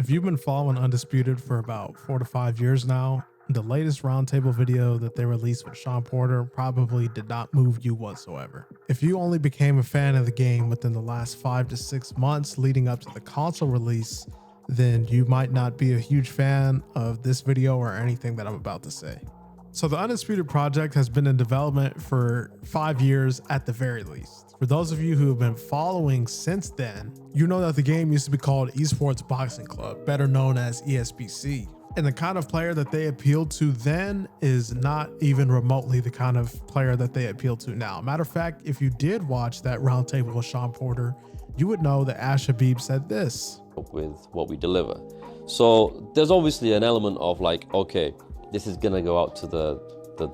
If you've been following Undisputed for about 4 to 5 years now, the latest roundtable video that they released with Sean Porter probably did not move you whatsoever. If you only became a fan of the game within the last 5 to 6 months leading up to the console release, then you might not be a huge fan of this video or anything that I'm about to say. So the Undisputed project has been in development for 5 years at the very least. For those of you who have been following since then, you know that the game used to be called Esports Boxing Club, better known as ESBC. And the kind of player that they appealed to then is not even remotely the kind of player that they appeal to now. Matter of fact, if you did watch that roundtable with Sean Porter, you would know that Ash Habib said this. With what we deliver. So there's obviously an element of like, okay, this is gonna go out to the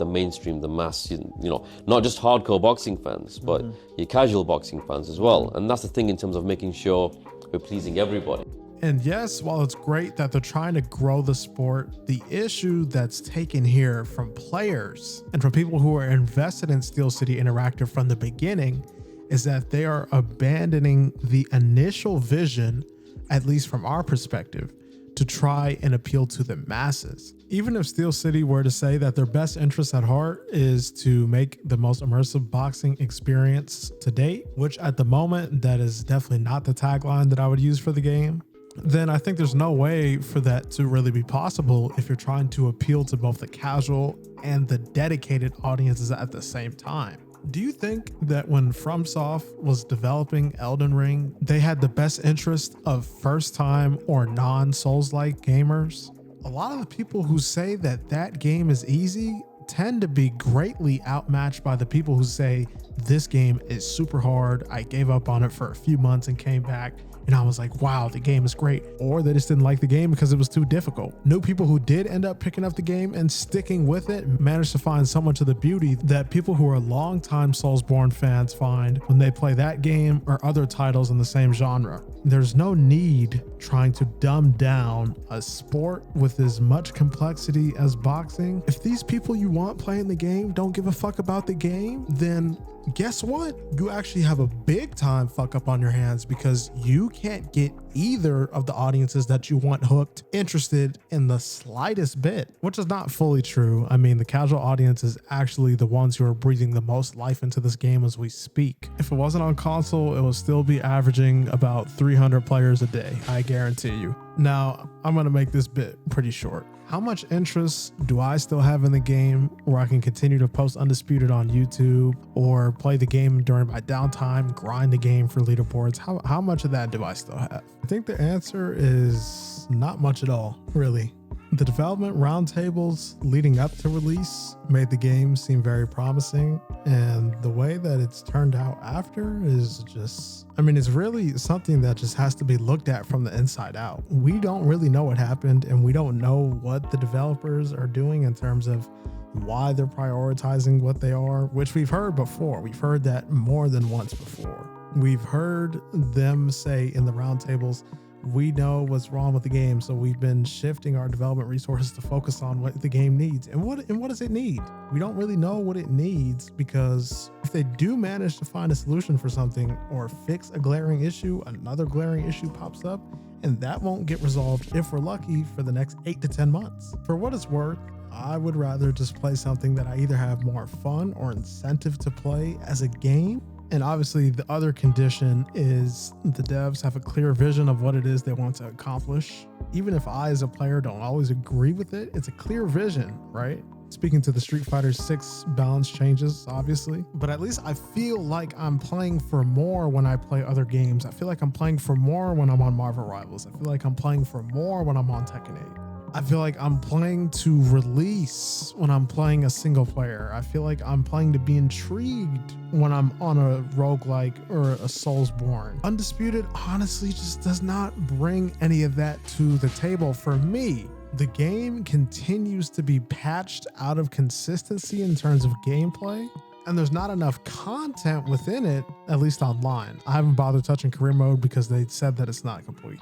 mainstream, the mass, you know, not just hardcore boxing fans, but your casual boxing fans as well. And that's the thing in terms of making sure we're pleasing everybody. And yes, while it's great that they're trying to grow the sport, the issue that's taken here from players and from people who are invested in Steel City Interactive from the beginning is that they are abandoning the initial vision, at least from our perspective, to try and appeal to the masses. Even if Steel City were to say that their best interest at heart is to make the most immersive boxing experience to date, which at the moment, that is definitely not the tagline that I would use for the game, then I think there's no way for that to really be possible if you're trying to appeal to both the casual and the dedicated audiences at the same time. Do you think that when FromSoft was developing Elden Ring, they had the best interest of first-time or non-Souls-like gamers? A lot of the people who say that that game is easy tend to be greatly outmatched by the people who say this game is super hard. I gave up on it for a few months and came back and I was like, wow, the game is great. Or they just didn't like the game because it was too difficult. New people who did end up picking up the game and sticking with it managed to find so much of the beauty that people who are longtime Soulsborne fans find when they play that game or other titles in the same genre. There's no need trying to dumb down a sport with as much complexity as boxing. If these people you want playing the game don't give a fuck about the game, then guess what? You actually have a big time fuck up on your hands because you can't get either of the audiences that you want hooked interested in the slightest bit, which is not fully true. I mean, the casual audience is actually the ones who are breathing the most life into this game as we speak. If it wasn't on console, it would still be averaging about 300 players a day, I guarantee you. Now, I'm going to make this bit pretty short. How much interest do I still have in the game where I can continue to post Undisputed on YouTube or play the game during my downtime, grind the game for leaderboards? How much of that do I still have? I think the answer is not much at all, really. The development roundtables leading up to release made the game seem very promising, and the way that it's turned out after is just, I mean, it's really something that just has to be looked at from the inside out. We don't really know what happened, and we don't know what the developers are doing in terms of why they're prioritizing what they are, which we've heard before. We've heard that more than once before. We've heard them say in the roundtables, we know what's wrong with the game, so we've been shifting our development resources to focus on what the game needs. And what does it need? We don't really know what it needs, because if they do manage to find a solution for something or fix a glaring issue, another glaring issue pops up, and that won't get resolved, if we're lucky, for the next 8 to 10 months. For what it's worth, I would rather just play something that I either have more fun or incentive to play as a game. And obviously the other condition is the devs have a clear vision of what it is they want to accomplish. Even if I as a player don't always agree with it, it's a clear vision, right? Speaking to the Street Fighter 6 balance changes, obviously, but at least I feel like I'm playing for more when I play other games. I feel like I'm playing for more when I'm on Marvel Rivals. I feel like I'm playing for more when I'm on Tekken 8. I feel like I'm playing to release when I'm playing a single player. I feel like I'm playing to be intrigued when I'm on a roguelike or a Soulsborne. Undisputed honestly just does not bring any of that to the table for me. The game continues to be patched out of consistency in terms of gameplay, and there's not enough content within it, at least online. I haven't bothered touching career mode because they said that it's not complete.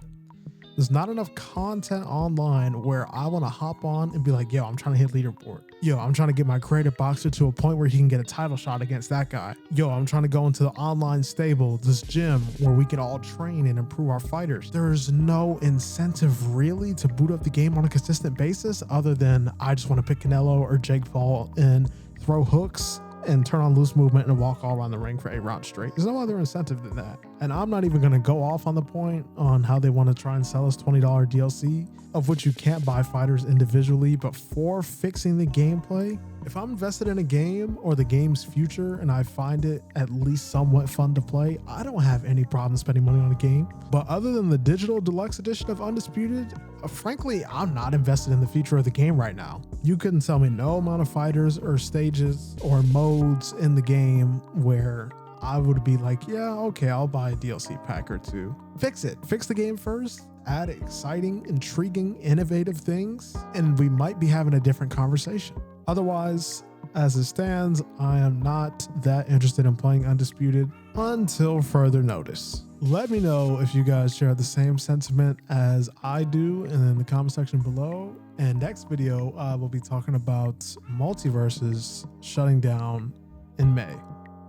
There's not enough content online where I want to hop on and be like, yo, I'm trying to hit leaderboard. Yo, I'm trying to get my creative boxer to a point where he can get a title shot against that guy. Yo, I'm trying to go into the online stable, this gym where we can all train and improve our fighters. There's no incentive really to boot up the game on a consistent basis other than I just want to pick Canelo or Jake Paul and throw hooks and turn on loose movement and walk all around the ring for 8 rounds straight. There's no other incentive than that. And I'm not even going to go off on the point on how they want to try and sell us $20 DLC, of which you can't buy fighters individually, but for fixing the gameplay, if I'm invested in a game or the game's future and I find it at least somewhat fun to play, I don't have any problem spending money on a game. But other than the digital deluxe edition of Undisputed, frankly, I'm not invested in the future of the game right now. You couldn't tell me no amount of fighters or stages or modes in the game where I would be like, yeah, okay, I'll buy a DLC pack or two. Fix it. Fix the game first. Add exciting, intriguing, innovative things, and we might be having a different conversation. Otherwise, as it stands, I am not that interested in playing Undisputed until further notice. Let me know if you guys share the same sentiment as I do in the comment section below. And next video, we'll be talking about multiverses shutting down in May.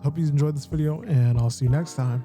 Hope you enjoyed this video, and I'll see you next time.